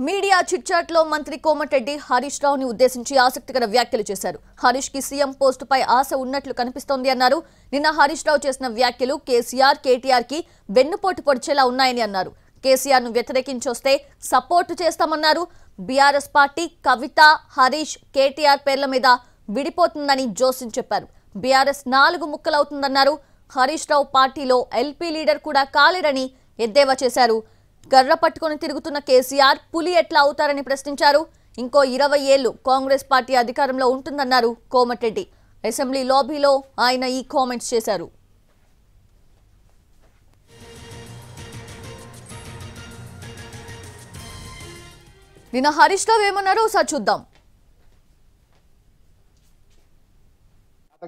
Media chit-chat లో మంత్రి కోమటిరెడ్డి హరీష్ రావుని ఉద్దేశించి ఆసక్తికర వ్యాఖ్యలు చేశారు. హరీష్ కి సీఎం పోస్టుపై ఆశ ఉన్నట్లు కనిపిస్తోంది అన్నారు. నిన్న హరీష్ రావు చేసిన వ్యాఖ్యలు కేసీఆర్, కేటీఆర్ కి వెన్నుపోటు పొడిచేలా ఉన్నాయని అన్నారు. కేసీఆర్ ను వ్యతిరేకించొస్తే సపోర్ట్ చేస్తామన్నారు. బీఆర్ఎస్ పార్టీ కవిత, హరీష్, కేటీఆర్ పేర్ల మీద విడిపోతుందని జోసిన్ చెప్పారు. బీఆర్ఎస్ 4 ముక్కలవుతుందన్నారు. హరీష్ రావు పార్టీలో ఎల్పీ లీడర్ కూడా కాలేరని ఎద్దేవా చేశారు. కర్ర పట్టుకొని తిరుగుతున్న కేసీఆర్ పులి ఎట్లా అవుతారని ప్రశ్నించారు. ఇంకో 20 ఏళ్లు కాంగ్రెస్ పార్టీ అధికారంలో ఉంటుందన్నారు కోమటిరెడ్డి. అసెంబ్లీ లాబీలో ఆయన ఈ కామెంట్స్ చేశారు. నిన్న హరీష్ రావు ఏమన్నారో ఒకసారి చూద్దాం.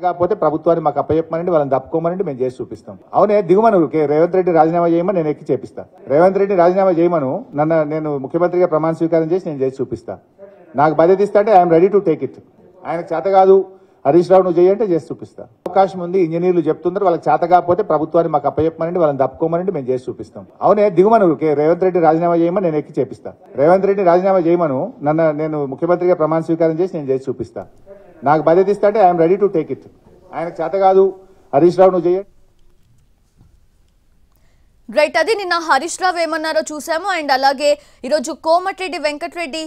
కాకపోతే ప్రభుత్వాన్ని మాకు అప్పచెప్పమనండి, వాళ్ళని తప్పుకోమనండి, మేము చేసి చూపిస్తాం. అవునే దిగుమను రేవంత్ రెడ్డి రాజీనామా చేయమని నేను ఎక్కి చేపిస్తా. రేవంత్ రెడ్డి రాజీనామా చేయమను, నేను ముఖ్యమంత్రిగా ప్రమాణ స్వీకారం చేసి నేను చేసి చూపిస్తా. నాకు బాధ్యత ఇస్తా అంటే I'm ready to take it. ఆయనకు చేత కాదు హరీష్ రావు నువ్వు చేయంటే చేసి చూపిస్తా. అవకాశం ఉంది, ఇంజనీర్లు చెప్తున్నారు, వాళ్ళకి చేత కాకపోతే ప్రభుత్వాన్ని మాకు అప్పచెప్పమనండి, వాళ్ళని తప్పుకోమనండి, మేము చేసి చూపిస్తాం. అవునే దిగుమను రేవంత్ రెడ్డి రాజీనామా చేయమని నేను ఎక్కి చేపిస్తా. రేవంత్ రెడ్డి రాజీనామా చేయమను, నేను ముఖ్యమంత్రిగా ప్రమాణ స్వీకారం చేసి నేను చేసి చూపిస్తా. నాకు బాధ్యత ఇస్తా అంటే I'm ready to take it. ఆయనకు చేత కాదు హరీష్ రావు నువ్వు చేయండి. రైట్, అది నిన్న హరీష్ రావు ఏమన్నారో చూసాము. అండ్ అలాగే ఈరోజు కోమటిరెడ్డి వెంకటరెడ్డి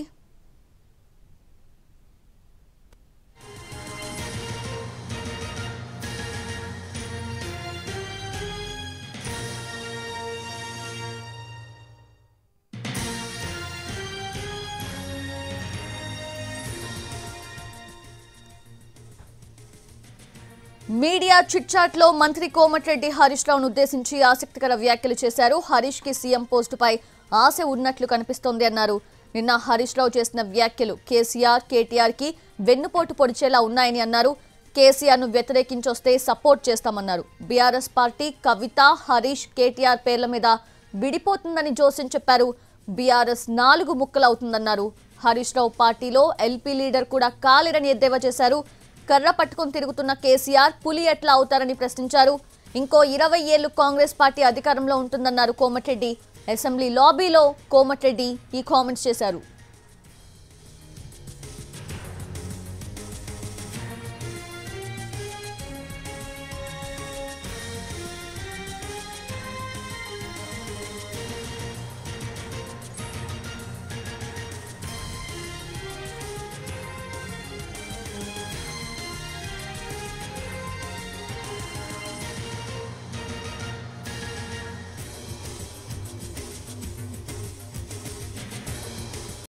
మీడియా చిట్చాట్ లో మంత్రి కోమటిరెడ్డి హరీష్ రావును ఉద్దేశించి ఆసక్తికర వ్యాఖ్యలు చేశారు. హరీష్ కి సీఎం పోస్టుపై ఆశ ఉన్నట్లు కనిపిస్తోంది అన్నారు. నిన్న హరీష్ రావు చేసిన వ్యాఖ్యలు కేసీఆర్, కేటీఆర్ కి వెన్నుపోటు పొడిచేలా ఉన్నాయని అన్నారు. కేసీఆర్ ను వ్యతిరేకించొస్తే సపోర్ట్ చేస్తామన్నారు. బీఆర్ఎస్ పార్టీ కవిత, హరీష్, కేటీఆర్ పేర్ల మీద విడిపోతుందని జోసిన్ చెప్పారు. బీఆర్ఎస్ 4 ముక్కలవుతుందన్నారు. హరీష్ రావు పార్టీలో ఎల్పీ లీడర్ కూడా కాలేరని ఎద్దేవా చేశారు. కర్ర పట్టుకొని తిరుగుతున్న కేసీఆర్ పులి ఎట్లా అవుతారని ప్రశ్నించారు. ఇంకో 20 ఏళ్లు కాంగ్రెస్ పార్టీ అధికారంలో ఉంటుందన్నారు కోమటిరెడ్డి. అసెంబ్లీ లాబీలో కోమటిరెడ్డి ఈ కామెంట్స్ చేశారు.